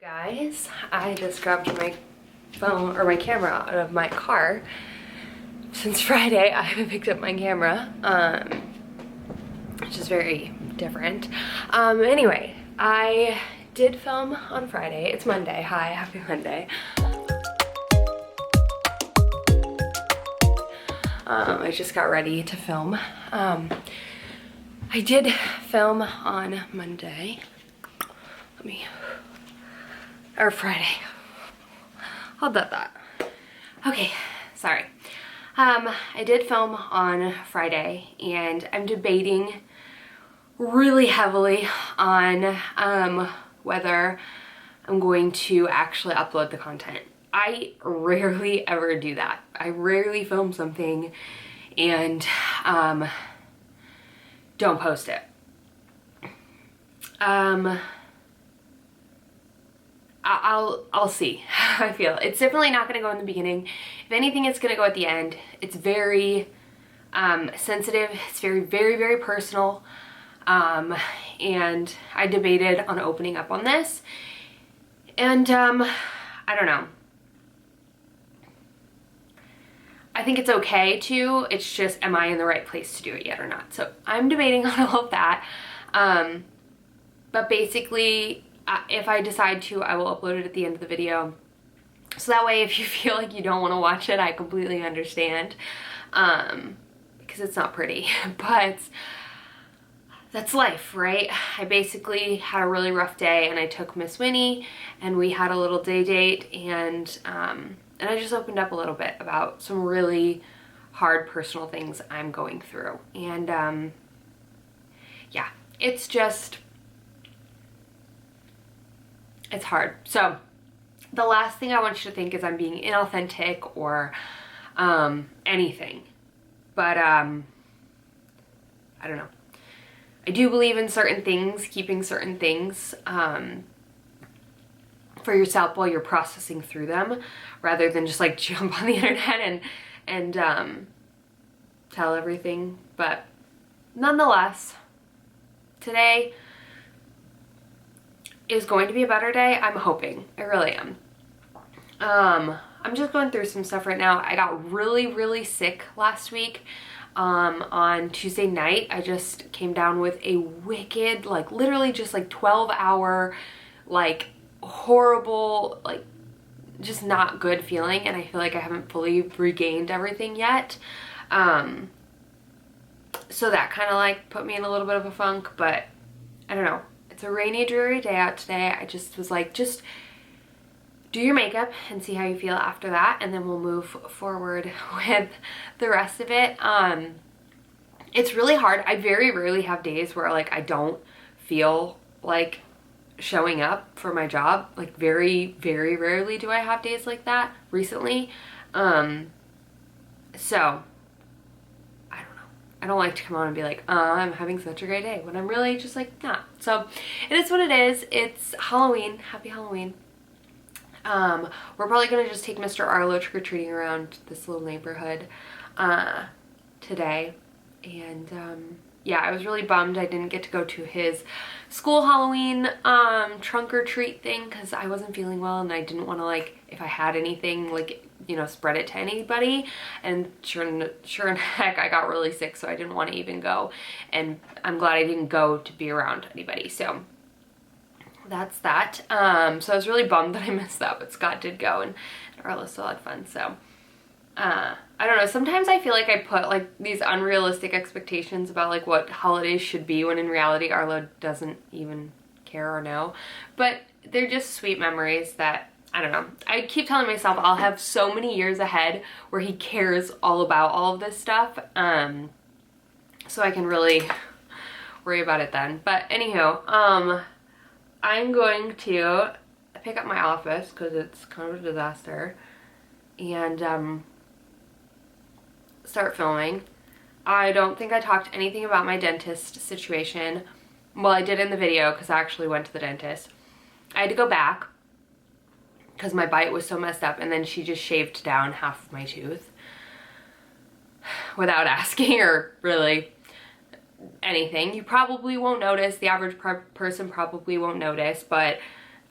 Guys, I just grabbed my phone or my camera out of my car. Since Friday, I haven't picked up my camera, which is very different. Anyway, I did film on Friday. It's Monday. Hi, happy Monday. I just got ready to film. I did film on Monday. Or Friday. Hold that thought. Okay, sorry. I did film on Friday, and I'm debating really heavily on whether I'm going to actually upload the content. I rarely ever do that. I rarely film something and don't post it. I'll see how I feel. It's definitely not going to go in the beginning. If anything, it's going to go at the end. It's very sensitive. It's very, very, very personal. And I debated on opening up on this. And I don't know. I think it's okay to. It's just, am I in the right place to do it yet or not? So I'm debating on all of that. But basically, if I decide to, I will upload it at the end of the video. So that way, if you feel like you don't want to watch it, I completely understand. Because it's not pretty. But that's life, right? I basically had a really rough day, and I took Miss Winnie, and we had a little day date, and I just opened up a little bit about some really hard personal things I'm going through. And yeah, it's just... it's hard. So the last thing I want you to think is I'm being inauthentic or anything. But I don't know. I do believe in certain things, keeping certain things for yourself while you're processing through them, rather than just like jump on the internet and tell everything. But nonetheless, today is going to be a better day. I'm hoping. I really am. I'm just going through some stuff right now. I got really, really sick last week. On Tuesday night, I just came down with a wicked, like literally just like 12-hour, like horrible, like just not good feeling. And I feel like I haven't fully regained everything yet. So that kind of like put me in a little bit of a funk, but I don't know. It's a rainy, dreary day out today. I just was like, just do your makeup and see how you feel after that, and then we'll move forward with the rest of it. It's really hard. I very rarely have days where like I don't feel like showing up for my job. Like very, very rarely do I have days like that recently. So I don't like to come on and be like, I'm having such a great day, when I'm really just like not. So it is what it is. It's Halloween. Happy Halloween. We're probably gonna just take Mr. Arlo trick-or-treating around this little neighborhood today. And yeah, I was really bummed I didn't get to go to his school Halloween trunk or treat thing, because I wasn't feeling well and I didn't want to, like, if I had anything, like, you know, spread it to anybody. And sure in heck, I got really sick, so I didn't want to even go. And I'm glad I didn't go to be around anybody. So that's that. So I was really bummed that I missed that, but Scott did go, and Arlo still had fun. So I don't know. Sometimes I feel like I put like these unrealistic expectations about like what holidays should be, when in reality Arlo doesn't even care or know. But they're just sweet memories that, I don't know. I keep telling myself I'll have so many years ahead where he cares all about all of this stuff. So I can really worry about it then. But anywho, I'm going to pick up my office because it's kind of a disaster, and start filming. I don't think I talked anything about my dentist situation. Well, I did in the video because I actually went to the dentist. I had to go back because my bite was so messed up, and then she just shaved down half of my tooth without asking or really anything. You probably won't notice, the average person probably won't notice, but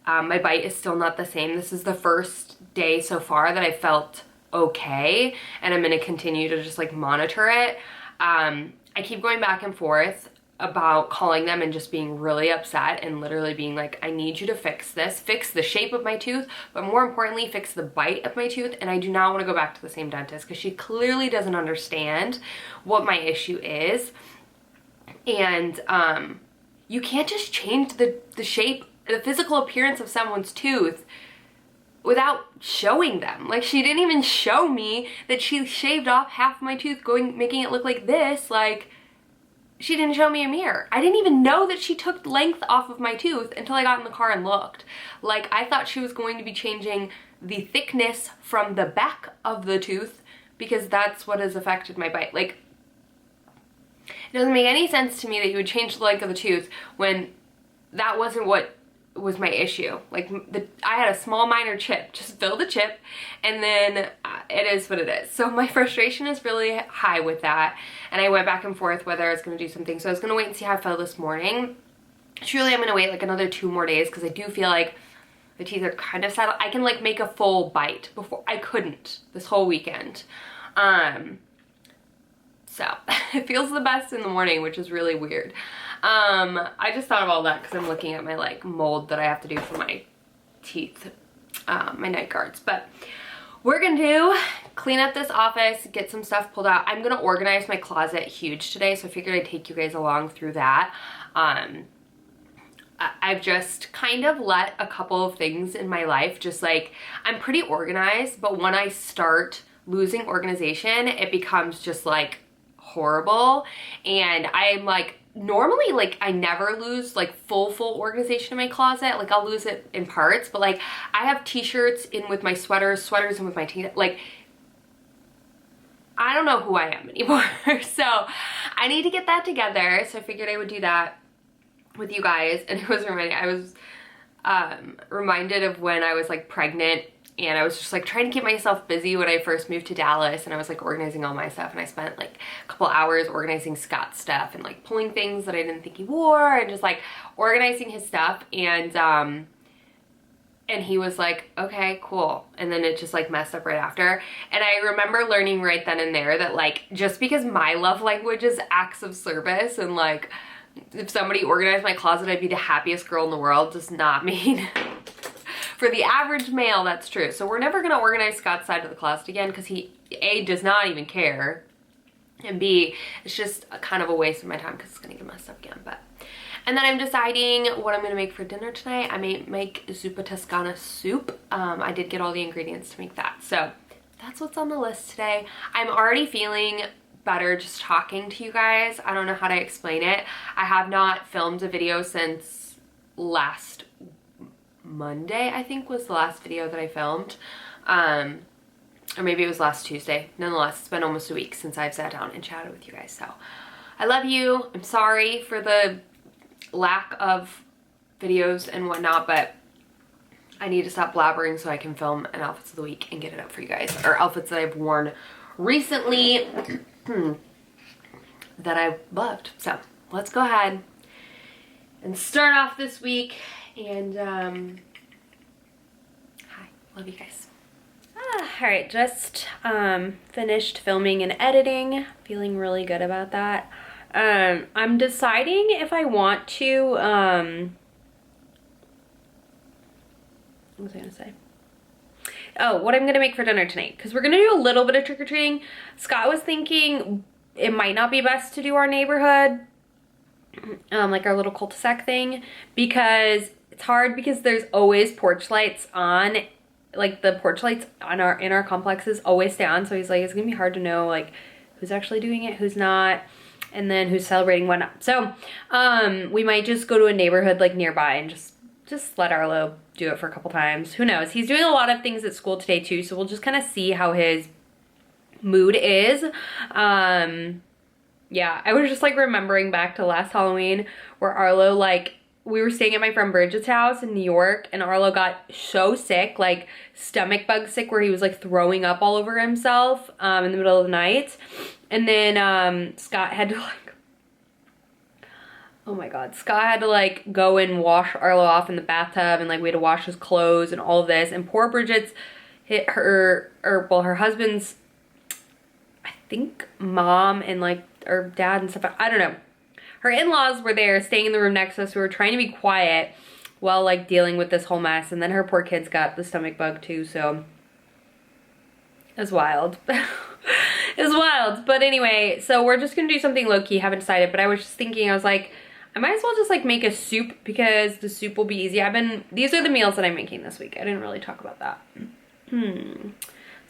My bite is still not the same. This is the first day so far that I felt okay, and I'm gonna continue to just like monitor it. I keep going back and forth about calling them and just being really upset and literally being like, I need you to fix this, fix the shape of my tooth, but more importantly, fix the bite of my tooth. And I do not want to go back to the same dentist because she clearly doesn't understand what my issue is. And you can't just change the shape, the physical appearance of someone's tooth without showing them. Like, she didn't even show me that she shaved off half my tooth, making it look like this. Like, she didn't show me a mirror. I didn't even know that she took length off of my tooth until I got in the car and looked. Like, I thought she was going to be changing the thickness from the back of the tooth because that's what has affected my bite. Like, it doesn't make any sense to me that you would change the length of the tooth when that wasn't what was my issue. Like, I had a small minor chip. Just fill the chip, and then it is what it is. So my frustration is really high with that, and I went back and forth whether I was going to do something. So I was going to wait and see how I felt this morning. Truly, I'm going to wait like another 2 more days because I do feel like the teeth are kind of settled. I can like make a full bite. Before I couldn't this whole weekend. So it feels the best in the morning, which is really weird. I just thought of all that because I'm looking at my like mold that I have to do for my teeth, my night guards. But we're gonna do clean up this office, get some stuff pulled out. I'm gonna organize my closet huge today, so I figured I'd take you guys along through that. I've just kind of let a couple of things in my life just like, I'm pretty organized, but when I start losing organization, it becomes just like horrible. And I'm like, normally like I never lose like full organization in my closet. Like, I'll lose it in parts, but like I have t-shirts in with my sweaters in with my t-shirts. Like, I don't know who I am anymore. So I need to get that together. So I figured I would do that with you guys. And it was I was reminded of when I was like pregnant, and I was just like trying to keep myself busy when I first moved to Dallas, and I was like organizing all my stuff, and I spent like a couple hours organizing Scott's stuff and like pulling things that I didn't think he wore and just like organizing his stuff. And he was like, okay, cool. And then it just like messed up right after. And I remember learning right then and there that like, just because my love language is acts of service, and like if somebody organized my closet, I'd be the happiest girl in the world, does not mean for the average male that's true. So we're never gonna organize Scott's side of the closet again because he, A, does not even care, and B, it's just kind of a waste of my time because it's gonna get messed up again. But, and then I'm deciding what I'm gonna make for dinner tonight. I may make zuppa toscana soup. I did get all the ingredients to make that. So that's what's on the list today. I'm already feeling better just talking to you guys. I don't know how to explain it. I have not filmed a video since last Monday, I think was the last video that I filmed. Or maybe it was last Tuesday. Nonetheless, it's been almost a week since I've sat down and chatted with you guys. So I love you. I'm sorry for the lack of videos and whatnot, but I need to stop blabbering so I can film an outfits of the week and get it up for you guys, or outfits that I've worn recently that I loved. So let's go ahead and start off this week. And hi, love you guys. All right, just finished filming and editing, feeling really good about that. I'm deciding if I want to what was I gonna say? Oh, what I'm gonna make for dinner tonight, because we're gonna do a little bit of trick-or-treating. Scott was thinking it might not be best to do our neighborhood, like our little cul-de-sac thing, because it's hard because there's always porch lights on. Like, the porch lights on in our complexes always stay on, so he's like, it's gonna be hard to know like who's actually doing it, who's not, and then who's celebrating what not. So we might just go to a neighborhood like nearby and just let Arlo do it for a couple times. Who knows? He's doing a lot of things at school today too, so we'll just kind of see how his mood is. Yeah, I was just like remembering back to last Halloween where Arlo, like, we were staying at my friend Bridget's house in New York, and Arlo got so sick, like stomach bug sick, where he was like throwing up all over himself in the middle of the night. And then Scott had to like Oh my God, Scott had to like go and wash Arlo off in the bathtub, and like we had to wash his clothes and all of this, and poor Bridget's hit her, or well, her husband's, I think, mom and like, or dad and stuff, I don't know. Her in-laws were there staying in the room next to us. We were trying to be quiet while like dealing with this whole mess, and then her poor kids got the stomach bug too, so it was wild. It was wild. But anyway, so we're just gonna do something low-key, haven't decided, but I was just thinking, I was like, I might as well just like make a soup because the soup will be easy. These are the meals that I'm making this week. I didn't really talk about that.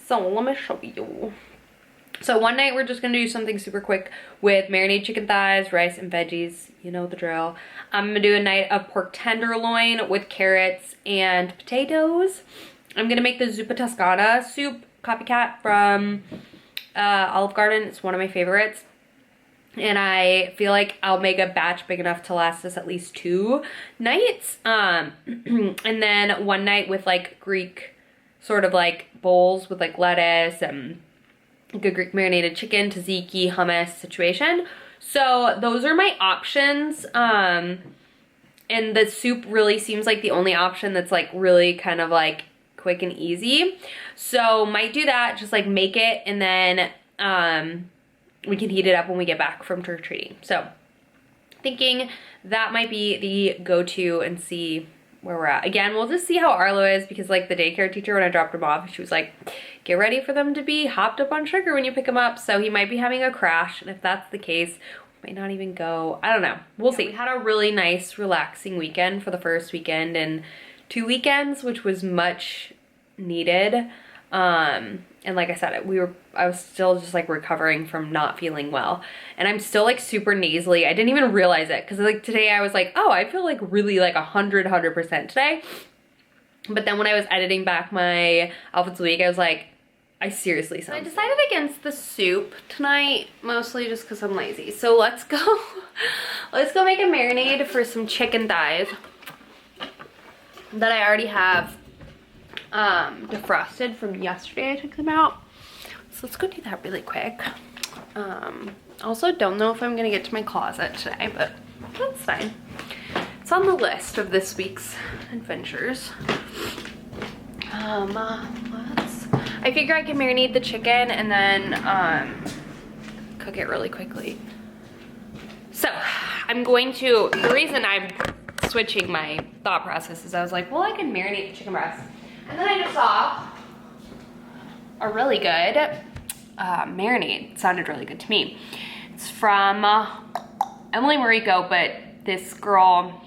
So let me show you. So one night we're just gonna do something super quick with marinated chicken thighs, rice, and veggies. You know the drill. I'm gonna do a night of pork tenderloin with carrots and potatoes. I'm gonna make the zuppa toscana soup, copycat from Olive Garden. It's one of my favorites. And I feel like I'll make a batch big enough to last us at least 2 nights. And then one night with like Greek sort of like bowls with like lettuce and like a Greek marinated chicken, tzatziki, hummus situation. So those are my options. And the soup really seems like the only option that's like really kind of like quick and easy. So might do that, just like make it, and then we can heat it up when we get back from trick-or-treating. So thinking that might be the go-to and see where we're at. Again, we'll just see how Arlo is, because like the daycare teacher, when I dropped him off, she was like, get ready for them to be hopped up on sugar when you pick him up. So he might be having a crash, and if that's the case, we might not even go. I don't know. We'll see. We had a really nice, relaxing weekend for the first weekend in 2 weekends, which was much needed. And like I said, I was still just like recovering from not feeling well, and I'm still like super nasally. I didn't even realize it, because like today I was like, oh, I feel like really like 100% today. But then when I was editing back my outfits of the week, I was like, I seriously sound. I decided against the soup tonight, mostly just because I'm lazy. So let's go make a marinade for some chicken thighs that I already have defrosted from yesterday. I took them out, so let's go do that really quick. Also don't know if I'm gonna get to my closet today, but that's fine. It's on the list of this week's adventures. I figure I can marinate the chicken and then cook it really quickly. So I'm going to, the reason I'm switching my thought process is I was like, well, I can marinate the chicken breast. And then I just saw a really good marinade. It sounded really good to me. It's from Emily Mariko, but this girl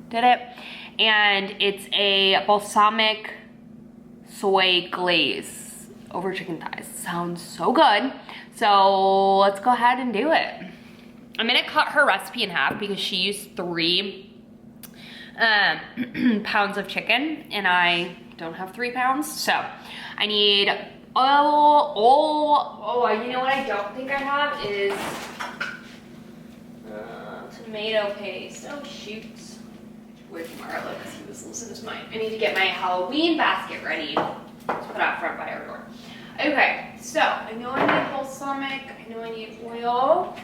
did it. And it's a balsamic soy glaze over chicken thighs. Sounds so good. So let's go ahead and do it. I'm gonna cut her recipe in half because she used 3 pounds of chicken, and I don't have 3 pounds. So I need you know what I don't think I have is tomato paste. Oh shoot. Where's Marlo? Because he was losing his mind. I need to get my Halloween basket ready to put out front by our door. Okay, so I know I need balsamic. I know I need oil.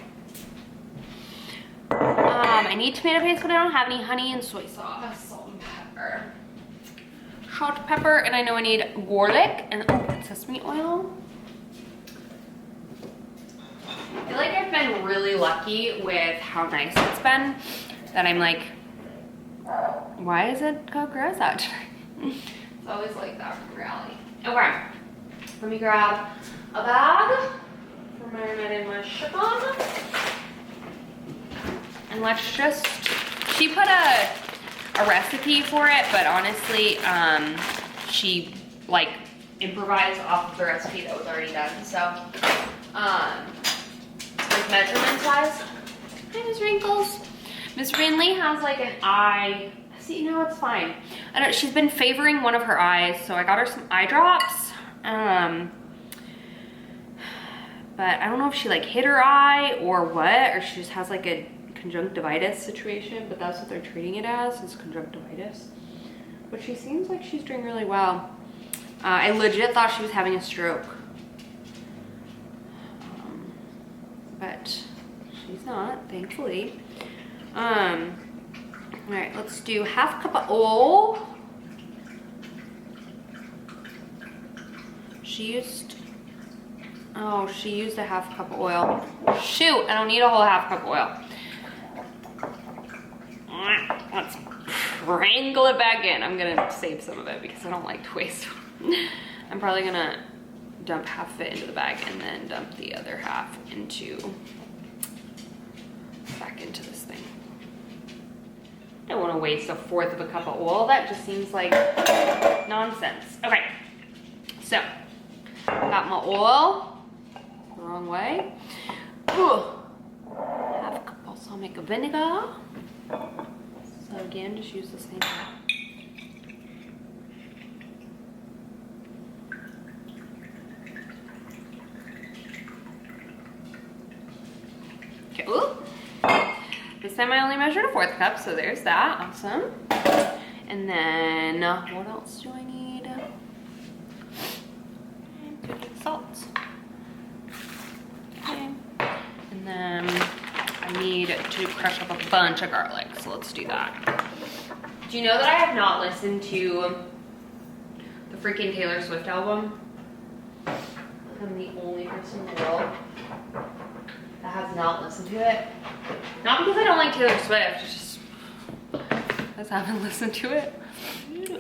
I need tomato paste, but I don't have any. Honey and soy sauce, salt and pepper. Salt, pepper, and I know I need garlic and sesame oil. I feel like I've been really lucky with how nice it's been that I'm like, why is it got gross out today? It's always like that from reality. Okay, let me grab a bag for marinating my chicken. And let's just, she put a recipe for it, but honestly, she like improvised off of the recipe that was already done. So, like measurement wise, hi Miss Wrinkles. Miss Rinley has like an eye, see, no, it's fine. I don't, she's been favoring one of her eyes, so I got her some eye drops. But I don't know if she like hit her eye or what, or she just has like a conjunctivitis situation, but that's what they're treating it as, is conjunctivitis. But she seems like she's doing really well. I legit thought she was having a stroke. But she's He's not, thankfully. All right, let's do half cup of oil. She used a half cup of oil. Shoot, I don't need a whole half cup of oil. Let's wrangle it back in. I'm gonna save some of it because I don't like to waste. I'm probably gonna dump half of it into the bag and then dump the other half back into this thing. I don't want to waste a fourth of a cup of oil. That just seems like nonsense. Okay, so got my oil the wrong way. Ooh. Half a cup of balsamic vinegar. So again, just use the same cup. Okay, ooh. This time I only measured a fourth cup, so there's that, awesome. And then, what else do I need? Salt. Okay. And then I need to crush up a bunch of garlic, so let's do that. Do you know that I have not listened to the freaking Taylor Swift album? I'm the only person in the world that has not listened to it. Not because I don't like Taylor Swift, just I just haven't listened to it.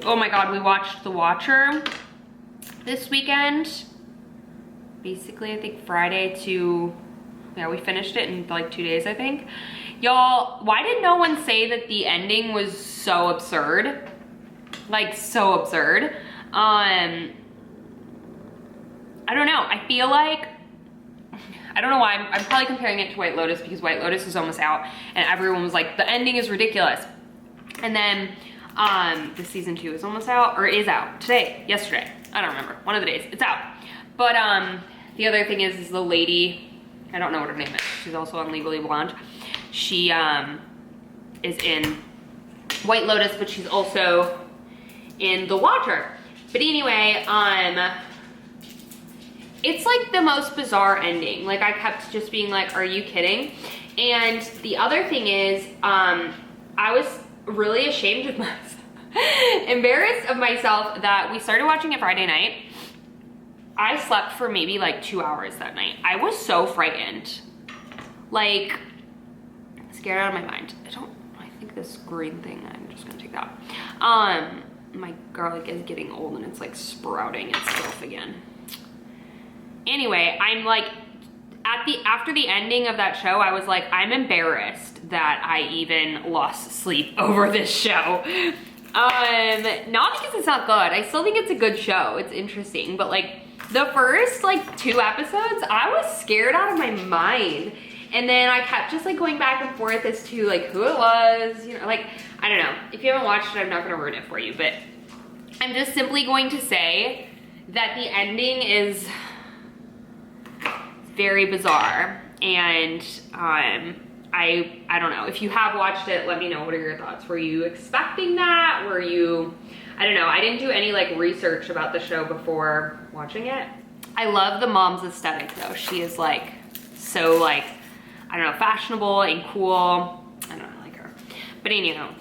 Oh my god, we watched The Watcher this weekend. Basically, I think Friday to, yeah, we finished it in like 2 days, I think. Y'all, why did no one say that the ending was so absurd? Like, so absurd. I don't know, I feel like, I don't know why, I'm probably comparing it to White Lotus because White Lotus is almost out and everyone was like, the ending is ridiculous. And then the season 2 is almost out, or is out today, yesterday, I don't remember, one of the days, it's out. But the other thing is the lady, I don't know what her name is, she's also on Legally Blonde. She is in White Lotus, but she's also in The Watcher. But anyway, it's like the most bizarre ending. Like I kept just being like, are you kidding? And the other thing is, I was really ashamed of myself, embarrassed of myself that we started watching it Friday night. I slept for maybe like 2 hours that night. I was so frightened. Like, scared out of my mind. I think this green thing, I'm just gonna take that. My garlic is getting old and it's like sprouting itself again. Anyway, I'm like, after the ending of that show, I was like, I'm embarrassed that I even lost sleep over this show. Not because it's not good. I still think it's a good show. It's interesting, but like the first like 2 episodes, I was scared out of my mind. And then I kept just like going back and forth as to like who it was, you know, like, I don't know. If you haven't watched it, I'm not gonna ruin it for you, but I'm just simply going to say that the ending is very bizarre. And I don't know. If you have watched it, let me know. What are your thoughts? Were you expecting that? Were you, I don't know. I didn't do any like research about the show before watching it. I love the mom's aesthetic though. She is like, so like, I don't know, fashionable and cool. I don't know, I like her. But anyhow,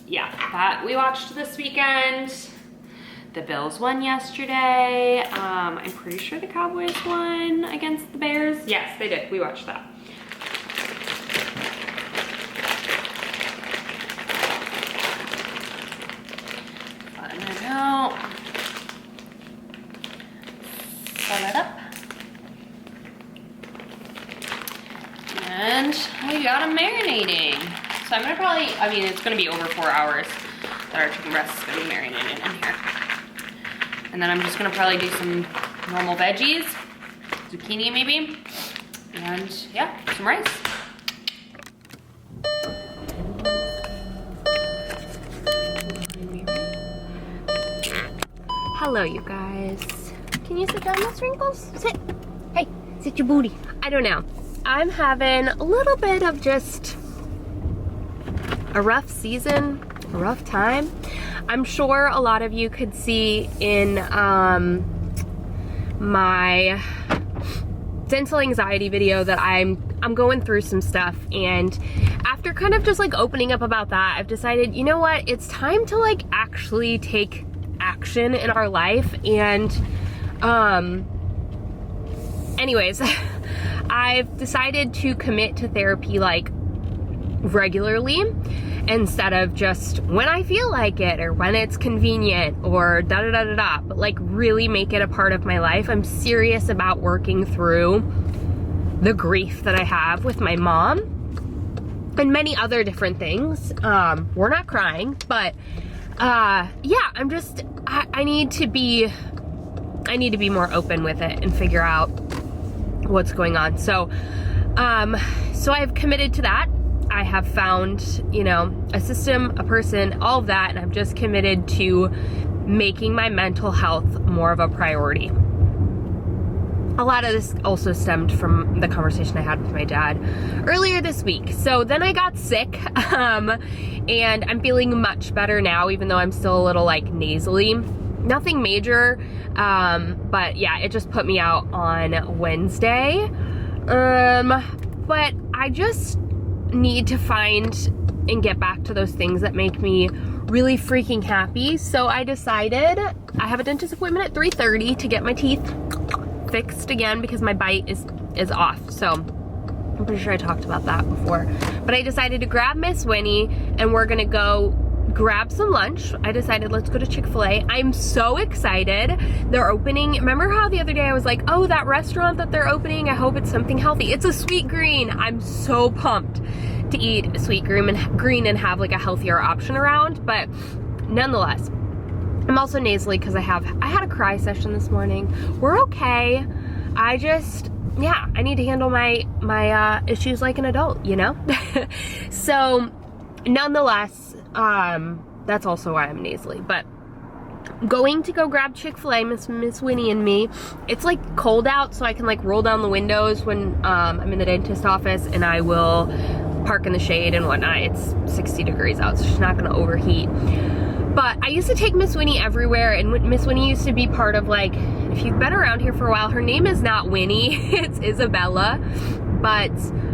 yeah, that we watched this weekend. The Bills won yesterday. I'm pretty sure the Cowboys won against the Bears. Yes, they did. We watched that. Flatten it out. Fill it up. And I got them marinating. So I'm gonna probably, I mean, it's gonna be over 4 hours that our chicken breast is gonna be marinated in here. And then I'm just gonna probably do some normal veggies, zucchini maybe, and yeah, some rice. Hello, you guys. Can you sit down, Miss Wrinkles? Sit. Hey, sit your booty. I don't know. I'm having a little bit of just a rough season, a rough time. I'm sure a lot of you could see in my dental anxiety video that I'm going through some stuff, and after kind of just like opening up about that, I've decided, you know what, it's time to like actually take action in our life. And anyways, I've decided to commit to therapy like regularly instead of just when I feel like it or when it's convenient or da da da da da, but like really make it a part of my life. I'm serious about working through the grief that I have with my mom and many other different things. We're not crying, but yeah, I need to be more open with it and figure out what's going on. So I've committed to that. I have found, you know, a system, a person, all of that, and I'm just committed to making my mental health more of a priority. A lot of this also stemmed from the conversation I had with my dad earlier this week. So then I got sick, and I'm feeling much better now, even though I'm still a little like nasally. Nothing major, but yeah, it just put me out on Wednesday. But I just need to find and get back to those things that make me really freaking happy. So I decided I have a dentist appointment at 3:30 to get my teeth fixed again because my bite is off. So I'm pretty sure I talked about that before. But I decided to grab Miss Winnie and we're gonna go grab some lunch. I decided let's go to Chick-fil-A. I'm so excited. They're opening. Remember how the other day I was like, oh, that restaurant that they're opening, I hope it's something healthy. It's a Sweet Green. I'm so pumped to eat Sweet Green and have like a healthier option around. But nonetheless, I'm also nasally because I had a cry session this morning. We're okay. I need to handle my issues like an adult, you know? So nonetheless, that's also why I'm nasally. But going to go grab Chick-fil-A, Miss Winnie and me. It's like cold out, so I can like roll down the windows when I'm in the dentist office, and I will park in the shade and whatnot. It's 60 degrees out, so she's not gonna overheat. But I used to take Miss Winnie everywhere, and Miss Winnie used to be part of like, if you've been around here for a while, her name is not Winnie, it's Isabella. But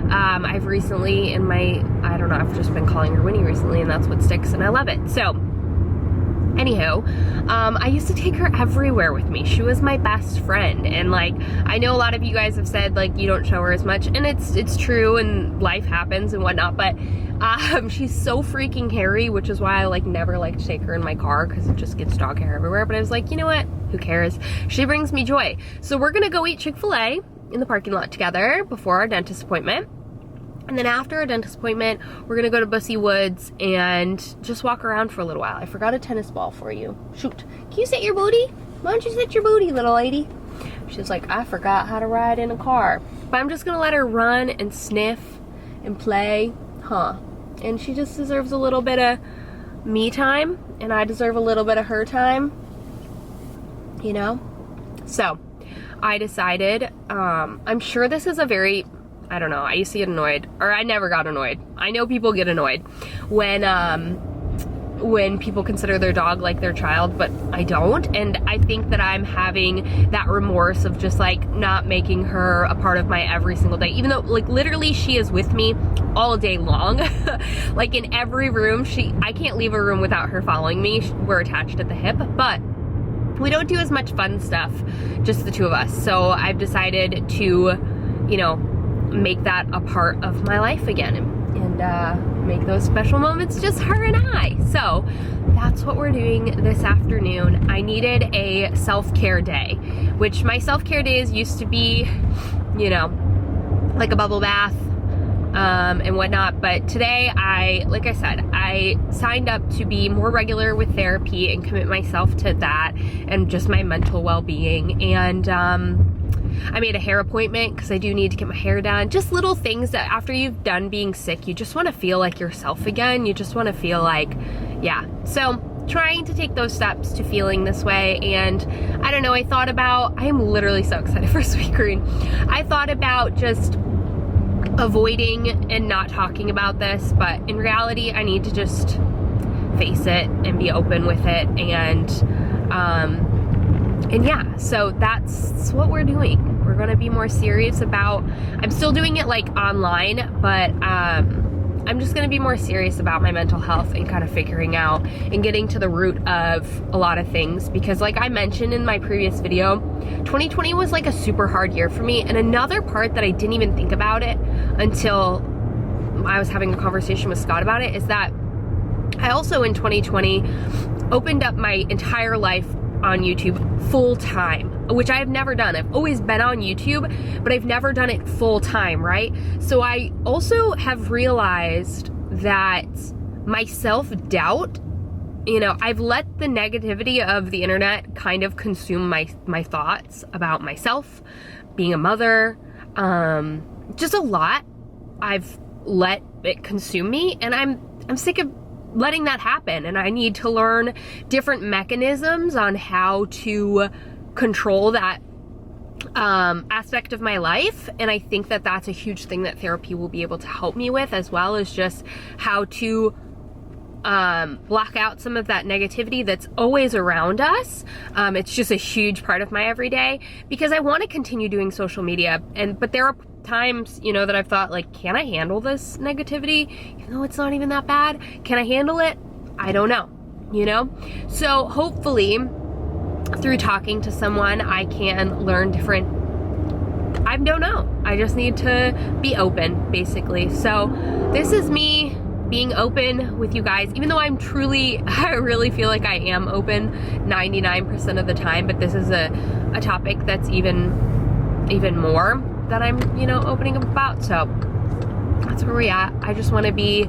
I've recently I've just been calling her Winnie recently, and that's what sticks, and I love it. So anywho, I used to take her everywhere with me. She was my best friend, and like, I know a lot of you guys have said like you don't show her as much, and it's true, and life happens and whatnot, but she's so freaking hairy, which is why I like never like to take her in my car because it just gets dog hair everywhere. But I was like, you know what, who cares? She brings me joy. So we're gonna go eat Chick-fil-A in the parking lot together before our dentist appointment. And then after our dentist appointment, we're gonna go to Bussy Woods and just walk around for a little while. I forgot a tennis ball for you. Shoot, can you sit your booty? Why don't you sit your booty, little lady? She's like, I forgot how to ride in a car. But I'm just gonna let her run and sniff and play, and she just deserves a little bit of me time, and I deserve a little bit of her time, you know? So I decided, I'm sure this is a very, I don't know, I used to get annoyed, or I never got annoyed. I know people get annoyed when people consider their dog like their child, but I don't. And I think that I'm having that remorse of just like not making her a part of my every single day, even though like literally she is with me all day long. Like in every room, I can't leave a room without her following me. We're attached at the hip, but we don't do as much fun stuff, just the two of us. So I've decided to, you know, make that a part of my life again, and make those special moments just her and I. So that's what we're doing this afternoon. I needed a self-care day, which my self-care days used to be, you know, like a bubble bath and whatnot. But today, like I said, I signed up to be more regular with therapy and commit myself to that and just my mental well-being. And I made a hair appointment because I do need to get my hair done. Just little things that after you've done being sick, you just want to feel like yourself again. You just want to feel like, yeah. So trying to take those steps to feeling this way. And I don't know, I am literally so excited for Sweet Green. I thought about just avoiding and not talking about this, but in reality, I need to just face it and be open with it. And yeah, so that's what we're doing. We're gonna be more serious about, I'm still doing it like online, but I'm just gonna be more serious about my mental health and kind of figuring out and getting to the root of a lot of things, because like I mentioned in my previous video, 2020 was like a super hard year for me. And another part that I didn't even think about it until I was having a conversation with Scott about it is that I also in 2020 opened up my entire life on YouTube full time, which I have never done. I've always been on YouTube, but I've never done it full time, right? So I also have realized that my self-doubt, you know, I've let the negativity of the internet kind of consume my thoughts about myself, being a mother, just a lot. I've let it consume me, and I'm sick of letting that happen, and I need to learn different mechanisms on how to control that aspect of my life. And I think that that's a huge thing that therapy will be able to help me with, as well as just how to block out some of that negativity that's always around us. It's just a huge part of my everyday, because I want to continue doing social media, but there are times, you know, that I've thought like, can I handle this negativity even though it's not even that bad? Can I handle it? I don't know, you know? So hopefully through talking to someone I can learn different, I don't know, I just need to be open basically. So this is me being open with you guys, even though I'm truly, I really feel like I am open 99% of the time, but this is a topic that's even more that I'm, you know, opening up about. So that's where we're at. I just want to be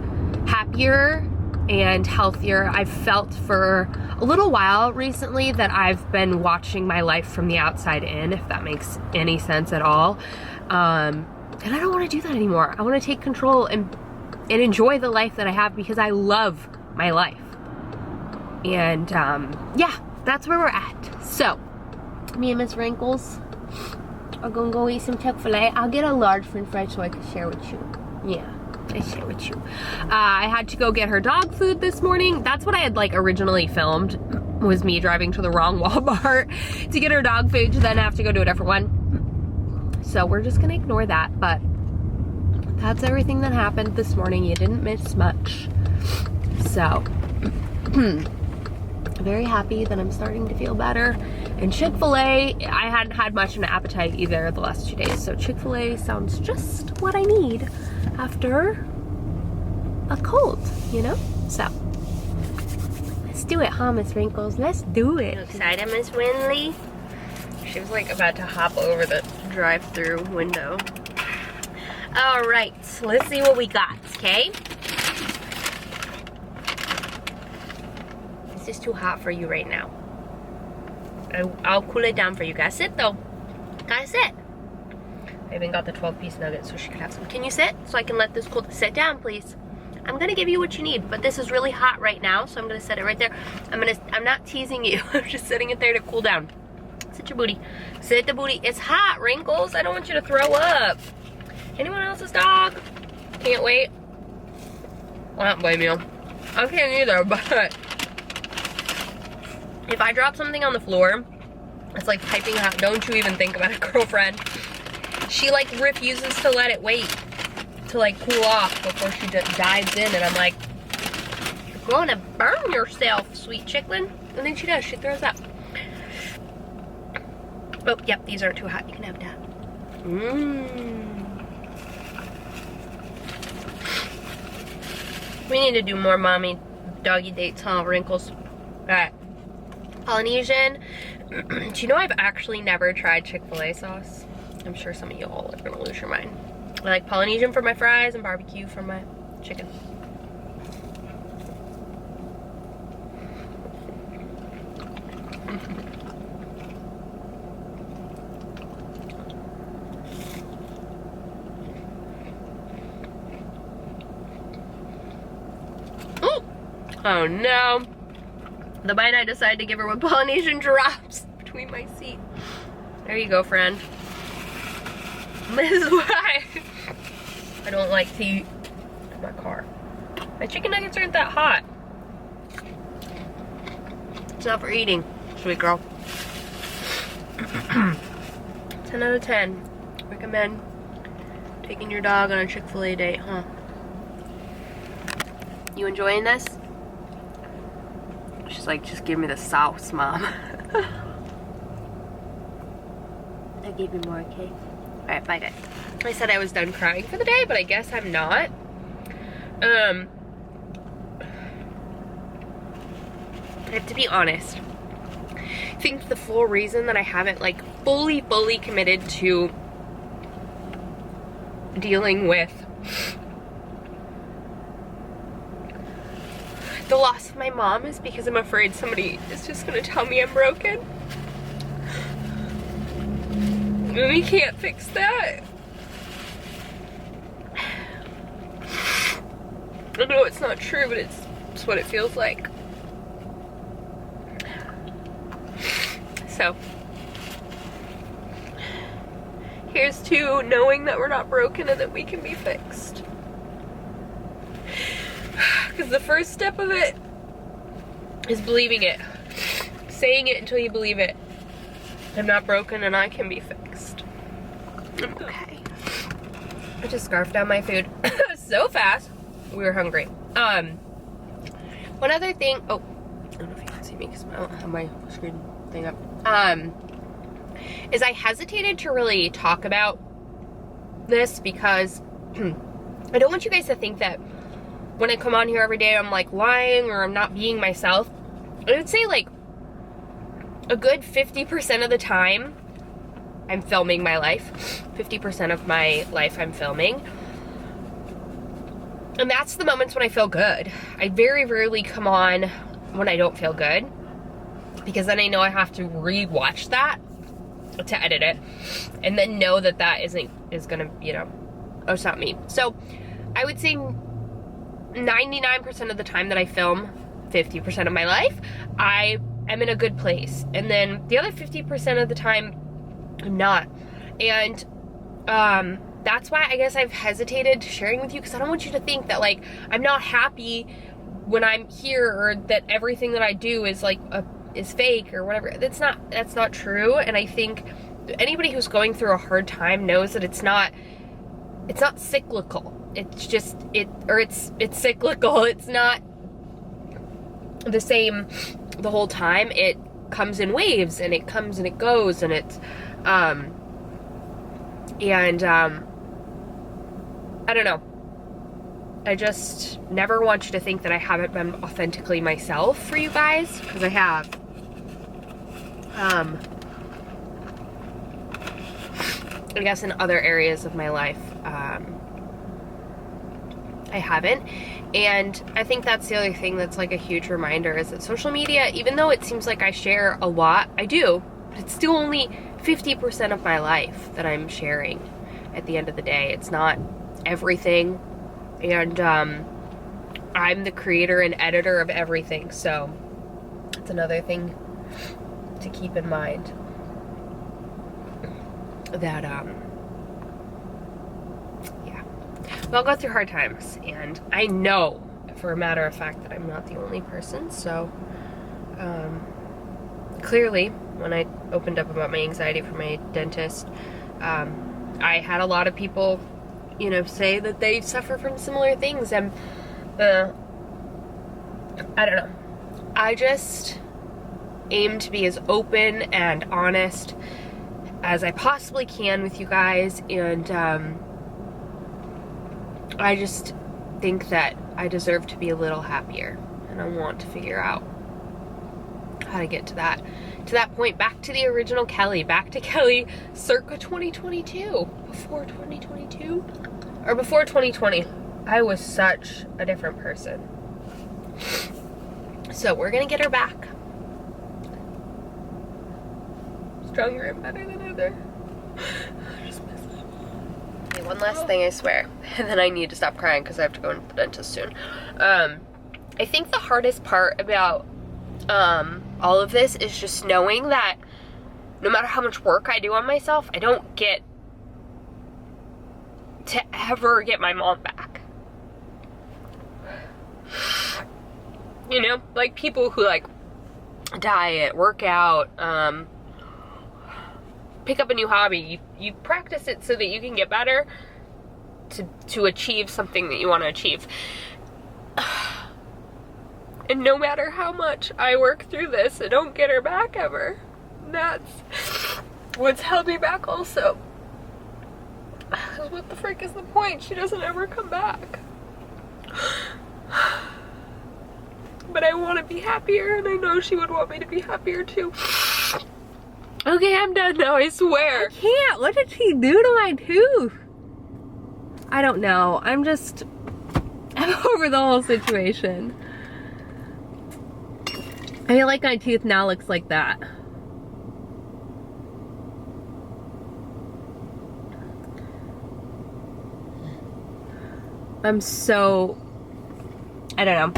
happier and healthier. I've felt for a little while recently that I've been watching my life from the outside in, if that makes any sense at all. And I don't want to do that anymore. I want to take control and enjoy the life that I have, because I love my life. And yeah, that's where we're at. So me and Miss Wrinkles are gonna go eat some Chick-fil-A. I'll get a large french fry so I can share with you. Yeah, I share with you. I had to go get her dog food this morning. That's what I had like originally filmed, was me driving to the wrong Walmart to get her dog food to then have to go to a different one. So we're just gonna ignore that, but that's everything that happened this morning. You didn't miss much. So very happy that I'm starting to feel better. And Chick-fil-A, I hadn't had much of an appetite either the last 2 days, so Chick-fil-A sounds just what I need after a cold, you know? So let's do it, huh, Miss Wrinkles? Let's do it. You excited, Miss Winley? She was like about to hop over the drive-through window. All right, let's see what we got, okay? It's just too hot for you right now. I'll cool it down for you. Gotta sit though. Gotta sit. I even got the 12-piece nugget so she could have some. Can you sit so I can let this cool? Sit down, please. I'm gonna give you what you need, but this is really hot right now, so I'm gonna set it right there. I'm not teasing you. I'm just setting it there to cool down. Sit your booty. Sit the booty. It's hot, Wrinkles. I don't want you to throw up. Anyone else's dog? Can't wait. I don't blame you. I can't either, but if I drop something on the floor, it's like piping hot. Don't you even think about it, girlfriend. She like refuses to let it wait to like cool off before she just dives in, and I'm like, you're going to burn yourself, sweet chicklin. And then she does, she throws up. Oh, yep, these aren't too hot. You can have that. We need to do more mommy doggy dates, huh, Wrinkles? Alright. Polynesian. Do you know I've actually never tried Chick-fil-A sauce? I'm sure some of y'all are gonna lose your mind. I like Polynesian for my fries and barbecue for my chicken. Oh no. The bite I decided to give her with Polynesian drops between my seat. There you go, friend. This is why I don't like to eat in my car. My chicken nuggets aren't that hot. It's not for eating, sweet girl. 10 out of 10. Recommend taking your dog on a Chick-fil-A date, huh? You enjoying this? She's like, just give me the sauce, Mom. I gave you more, okay? Alright, bye guys. I said I was done crying for the day, but I guess I'm not. I have to be honest. I think the full reason that I haven't like fully committed to dealing with the loss of my mom is because I'm afraid somebody is just gonna tell me I'm broken. And we can't fix that. I know it's not true, but it's what it feels like. So, here's to knowing that we're not broken and that we can be fixed. Because the first step of it is believing it. Saying it until you believe it. I'm not broken and I can be fixed. I'm okay. I just scarfed down my food so fast. We were hungry. One other thing. Oh, I don't know if you can see me because I don't have my screen thing up. Is I hesitated to really talk about this because I don't want you guys to think that when I come on here every day I'm like lying or I'm not being myself. I would say like a good 50% of the time I'm filming my life. 50% of my life I'm filming. And that's the moments when I feel good. I very rarely come on when I don't feel good, because then I know I have to re-watch that to edit it and then know that that is gonna, you know, oh, it's not me. So I would say 99% of the time that I film 50% of my life, I am in a good place. And then the other 50% of the time, I'm not. And that's why I guess I've hesitated sharing with you, because I don't want you to think that like I'm not happy when I'm here, or that everything that I do is like is fake or whatever. That's not true. And I think anybody who's going through a hard time knows that it's not cyclical. It's just it's cyclical. It's not the same the whole time. It comes in waves and it comes and it goes, and it's I don't know. I just never want you to think that I haven't been authentically myself for you guys, because I have. I guess in other areas of my life, I haven't. And I think that's the other thing that's like a huge reminder, is that social media, even though it seems like I share a lot, I do, but it's still only 50% of my life that I'm sharing at the end of the day. It's not everything. And I'm the creator and editor of everything, so it's another thing to keep in mind, that yeah, we all go through hard times, and I know for a matter of fact that I'm not the only person. So clearly when I opened up about my anxiety for my dentist, I had a lot of people, you know, say that they suffer from similar things, and I don't know. I just aim to be as open and honest as I possibly can with you guys, and I just think that I deserve to be a little happier, and I want to figure out how to get to that point, back to the original Kelly, back to Kelly circa 2022, before 2022, or before 2020. I was such a different person. So we're gonna get her back. Stronger and better than ever. I just miss it. Okay, one last thing, I swear, and then I need to stop crying because I have to go to the dentist soon. I think the hardest part about all of this is just knowing that no matter how much work I do on myself, I don't get to ever get my mom back. You know, like people who like diet, work out, pick up a new hobby, you practice it so that you can get better to achieve something that you want to achieve. And no matter how much I work through this, I don't get her back ever. That's what's held me back also. What the frick is the point? She doesn't ever come back. But I want to be happier, and I know she would want me to be happier too. Okay, I'm done now, I swear. I can't. What did she do to my tooth? I don't know. I'm over the whole situation. I feel like my tooth now looks like that. I don't know.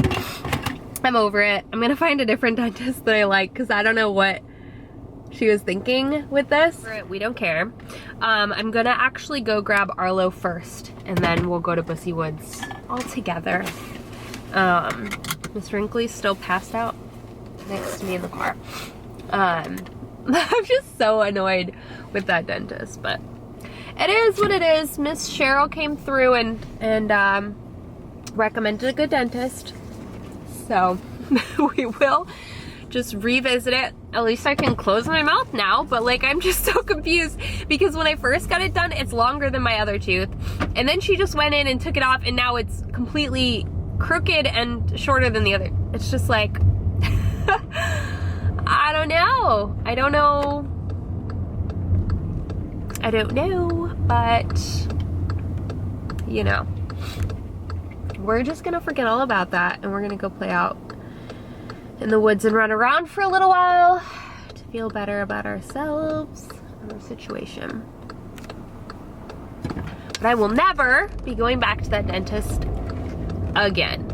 I'm over it. I'm gonna find a different dentist that I like because I don't know what she was thinking with this. We don't care. I'm gonna actually go grab Arlo first and then we'll go to Bussy Woods all together. Miss Wrinkly's still passed out next to me in the car. I'm just so annoyed with that dentist, but it is what it is. Miss Cheryl came through and recommended a good dentist. So we will just revisit it. At least I can close my mouth now, but like I'm just so confused because when I first got it done, it's longer than my other tooth. And then she just went in and took it off and now it's completely crooked and shorter than the other. It's just like, I don't know, but you know, we're just gonna forget all about that and we're gonna go play out in the woods and run around for a little while to feel better about ourselves and our situation. But I will never be going back to that dentist again.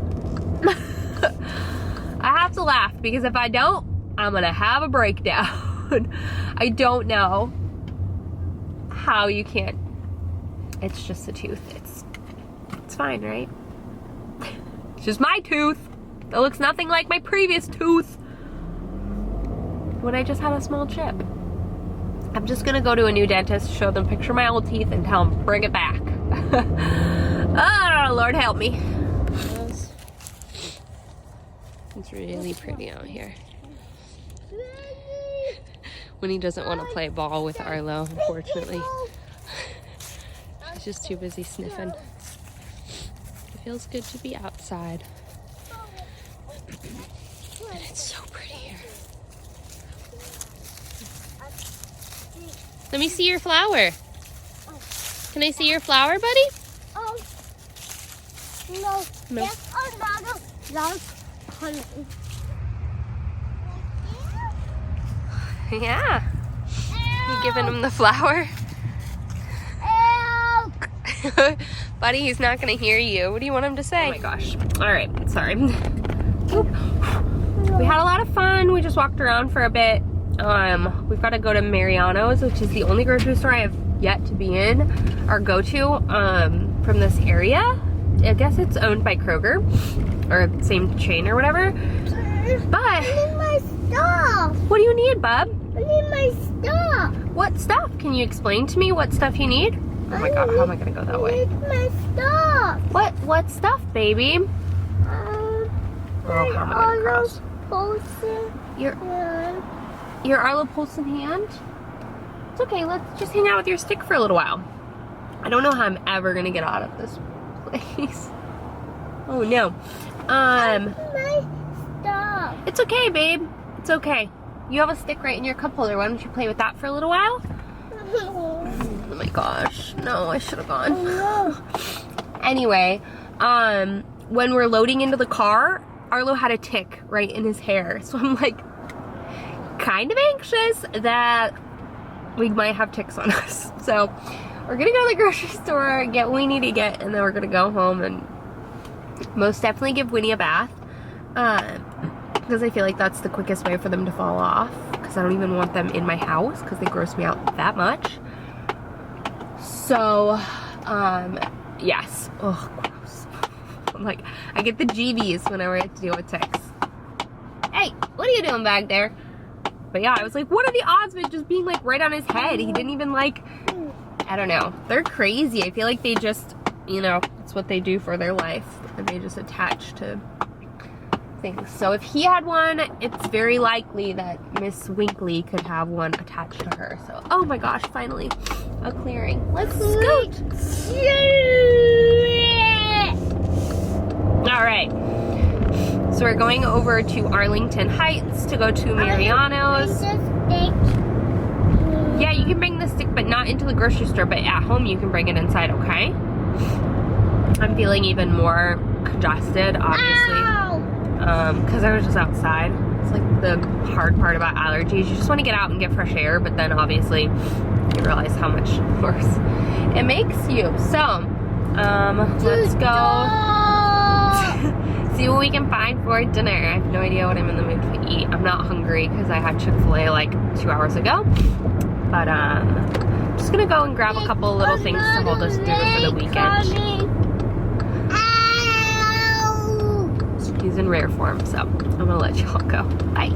I have to laugh because if I don't, I'm gonna have a breakdown. I don't know how you can't. It's just a tooth. It's fine, right? It's just my tooth. That looks nothing like my previous tooth when I just had a small chip. I'm just gonna go to a new dentist, show them, picture my old teeth, and tell them, bring it back. Oh, Lord help me. It's really pretty out here. Winnie doesn't want to play ball with Arlo, unfortunately. She's just too busy sniffing. It feels good to be outside. And it's so pretty here. Let me see your flower. Can I see your flower, buddy? No. No. There's another large honey. Yeah. You giving him the flower? Buddy, he's not gonna hear you. What do you want him to say? Oh my gosh. All right, sorry. We had a lot of fun. We just walked around for a bit. We've got to go to Mariano's, which is the only grocery store I have yet to be in or go to from this area. I guess it's owned by Kroger or same chain or whatever. But I need my stuff. what do you need, bub? I need my stuff. What stuff? Can you explain to me what stuff you need? Oh my god, how am I gonna go that way? I need my stuff. What stuff, baby? Oh, how am I gonna cross? Your Arlo Polson hand? It's okay, let's just hang out with your stick for a little while. I don't know how I'm ever gonna get out of this place. Oh no. My stuff. It's okay, babe. It's okay. You have a stick right in your cup holder. Why don't you play with that for a little while? Oh my gosh. No, I should have gone. No. Anyway, when we're loading into the car, Arlo had a tick right in his hair. So I'm like kind of anxious that we might have ticks on us. So we're gonna go to the grocery store, get what we need to get, and then we're gonna go home and most definitely give Winnie a bath. Because I feel like that's the quickest way for them to fall off. Because I don't even want them in my house because they gross me out that much. So, yes. Oh, gross. I'm like, I get the GBs whenever I have to deal with ticks. Hey, what are you doing back there? But yeah, I was like, what are the odds of it just being like right on his head? He didn't even like, I don't know. They're crazy. I feel like they just, you know, it's what they do for their life. And they just attach to things. So if he had one, it's very likely that Miss Winkley could have one attached to her. So, oh my gosh, finally a clearing. Let's scoot. All right. So we're going over to Arlington Heights to go to Mariano's. Yeah, you can bring the stick, but not into the grocery store, but at home you can bring it inside, okay? I'm feeling even more congested, obviously, because I was just outside. It's like the hard part about allergies. You just want to get out and get fresh air, but then obviously you realize how much worse it makes you. So, let's go see what we can find for dinner. I have no idea what I'm in the mood to eat. I'm not hungry because I had Chick-fil-A like 2 hours ago. But I'm just gonna go and grab a couple little things to hold us through for the weekend. He's in rare form, so I'm gonna let y'all go. Bye.